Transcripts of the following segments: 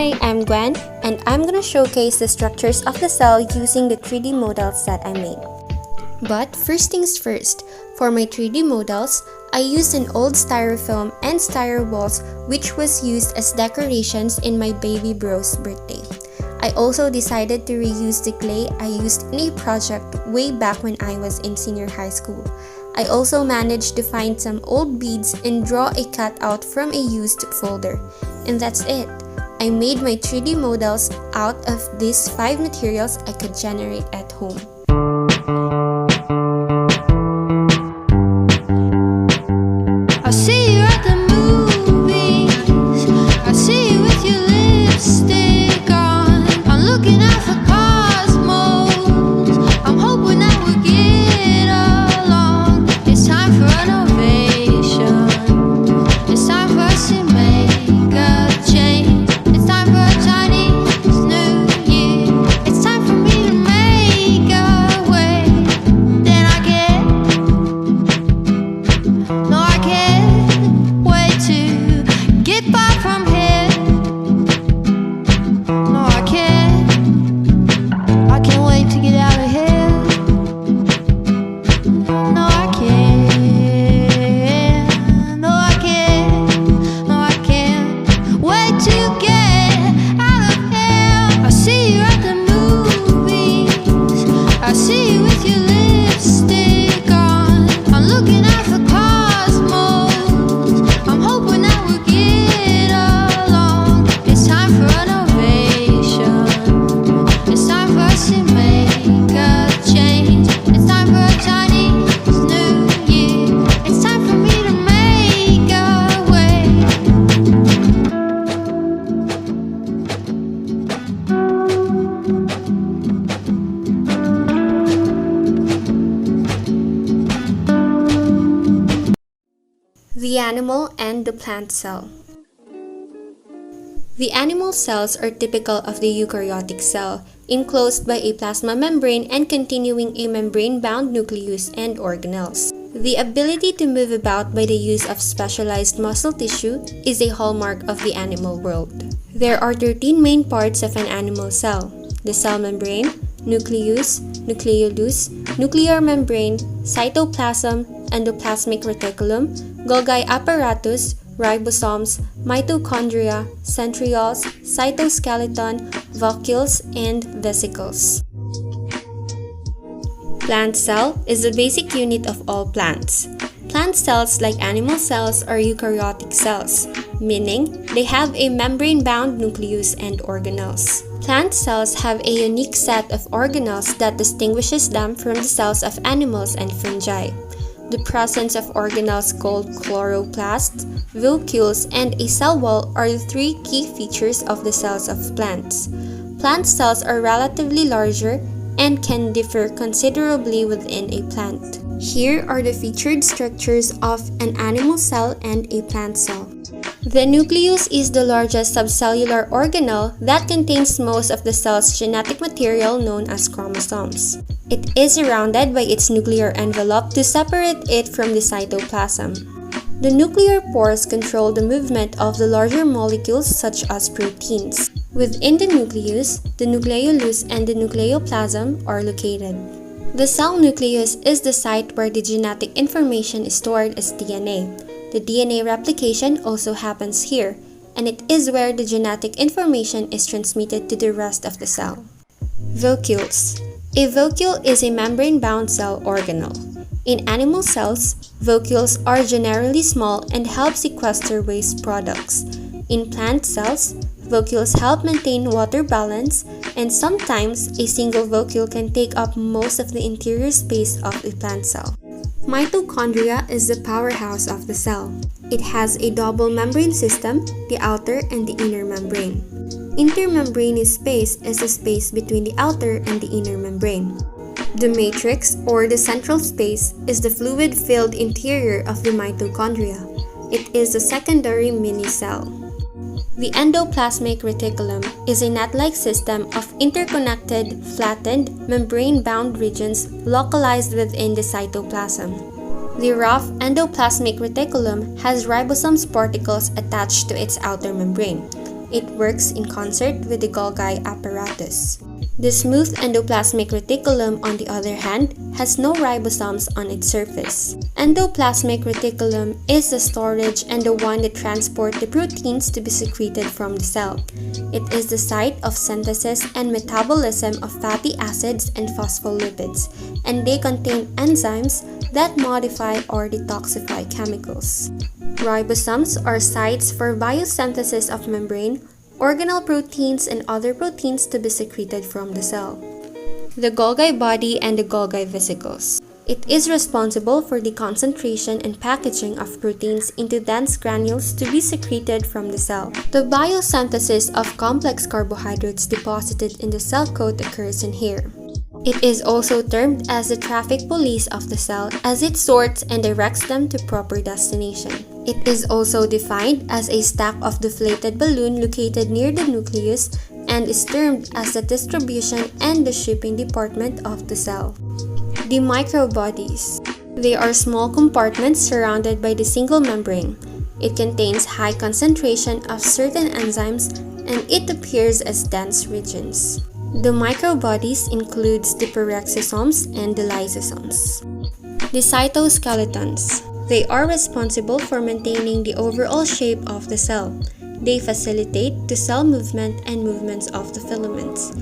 Hi, I'm Gwen, and I'm gonna showcase the structures of the cell using the 3D models that I made. But first things first, for my 3D models, I used an old styrofoam and styro balls which was used as decorations in my baby bro's birthday. I also decided to reuse the clay I used in a project way back when I was in senior high school. I also managed to find some old beads and draw a cutout from a used folder. And that's it. I made my 3D models out of these 5 materials I could generate at home. I see you at the movies. I see you with your lipstick on. I'm looking out for cosmos. I'm hoping that we'll get along. It's time for innovation. It's time for us to make a change. It's time for a Chinese New Year. It's time for me to make a way. Then I get, no, I can't wait to get back from here. No, I can't wait to get out of here. No, I can't. No, I can't wait to get out of here. I see you at the movies. I see you with your lipstick on. I'm looking out for cosmos. I'm hoping that we'll get along. It's time for innovation. It's time for us to make a change. It's time for a Chinese New Year. It's time for me to make a way. The animal and the plant cell. The animal cells are typical of the eukaryotic cell, enclosed by a plasma membrane and containing a membrane-bound nucleus and organelles. The ability to move about by the use of specialized muscle tissue is a hallmark of the animal world. There are 13 main parts of an animal cell: the cell membrane, nucleus, nucleolus, nuclear membrane, cytoplasm, endoplasmic reticulum, Golgi apparatus, ribosomes, mitochondria, centrioles, cytoskeleton, vacuoles, and vesicles. Plant cell is the basic unit of all plants. Plant cells, like animal cells, are eukaryotic cells, meaning they have a membrane-bound nucleus and organelles. Plant cells have a unique set of organelles that distinguishes them from the cells of animals and fungi. The presence of organelles called chloroplasts, vacuoles, and a cell wall are the 3 key features of the cells of plants. Plant cells are relatively larger and can differ considerably within a plant. Here are the featured structures of an animal cell and a plant cell. The nucleus is the largest subcellular organelle that contains most of the cell's genetic material known as chromosomes. It is surrounded by its nuclear envelope to separate it from the cytoplasm. The nuclear pores control the movement of the larger molecules such as proteins. Within the nucleus, the nucleolus and the nucleoplasm are located. The cell nucleus is the site where the genetic information is stored as DNA. The DNA replication also happens here, and it is where the genetic information is transmitted to the rest of the cell. Vacuoles. A vacuole is a membrane-bound cell organelle. In animal cells, vacuoles are generally small and help sequester waste products. In plant cells, vacuoles help maintain water balance, and sometimes a single vacuole can take up most of the interior space of a plant cell. Mitochondria is the powerhouse of the cell. It has a double membrane system, the outer and the inner membrane. Intermembranous space is the space between the outer and the inner membrane. The matrix, or the central space, is the fluid-filled interior of the mitochondria. It is a secondary mini-cell. The endoplasmic reticulum is a net-like system of interconnected, flattened, membrane-bound regions localized within the cytoplasm. The rough endoplasmic reticulum has ribosome particles attached to its outer membrane. It works in concert with the Golgi apparatus. The smooth endoplasmic reticulum, on the other hand, has no ribosomes on its surface. Endoplasmic reticulum is the storage and the one that transport the proteins to be secreted from the cell. It is the site of synthesis and metabolism of fatty acids and phospholipids, and they contain enzymes that modify or detoxify chemicals. Ribosomes are sites for biosynthesis of membrane, organelle proteins, and other proteins to be secreted from the cell. The Golgi body and the Golgi vesicles. It is responsible for the concentration and packaging of proteins into dense granules to be secreted from the cell. The biosynthesis of complex carbohydrates deposited in the cell coat occurs in here. It is also termed as the traffic police of the cell, as it sorts and directs them to proper destination. It is also defined as a stack of deflated balloon located near the nucleus and is termed as the distribution and the shipping department of the cell. The microbodies. They are small compartments surrounded by the single membrane. It contains high concentration of certain enzymes and it appears as dense regions. The microbodies includes the peroxisomes and the lysosomes. The cytoskeletons. They are responsible for maintaining the overall shape of the cell. They facilitate the cell movement and movements of the filaments.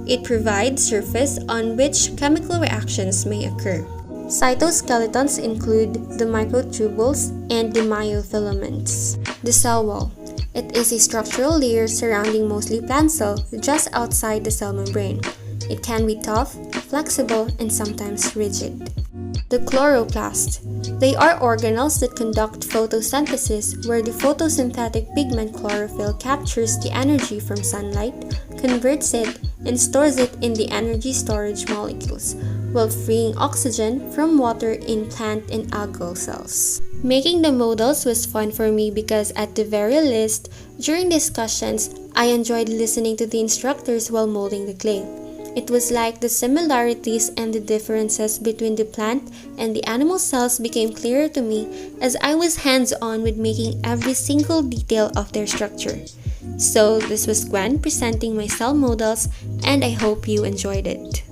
It provides surface on which chemical reactions may occur. Cytoskeletons include the microtubules and the myofilaments. The cell wall. It is a structural layer surrounding mostly plant cells just outside the cell membrane. It can be tough, flexible, and sometimes rigid. The chloroplast. They are organelles that conduct photosynthesis, where the photosynthetic pigment chlorophyll captures the energy from sunlight, converts it, and stores it in the energy storage molecules, while freeing oxygen from water in plant and algal cells. Making the models was fun for me because at the very least, during discussions, I enjoyed listening to the instructors while molding the clay. It was like the similarities and the differences between the plant and the animal cells became clearer to me as I was hands-on with making every single detail of their structure. So this was Gwen presenting my cell models, and I hope you enjoyed it.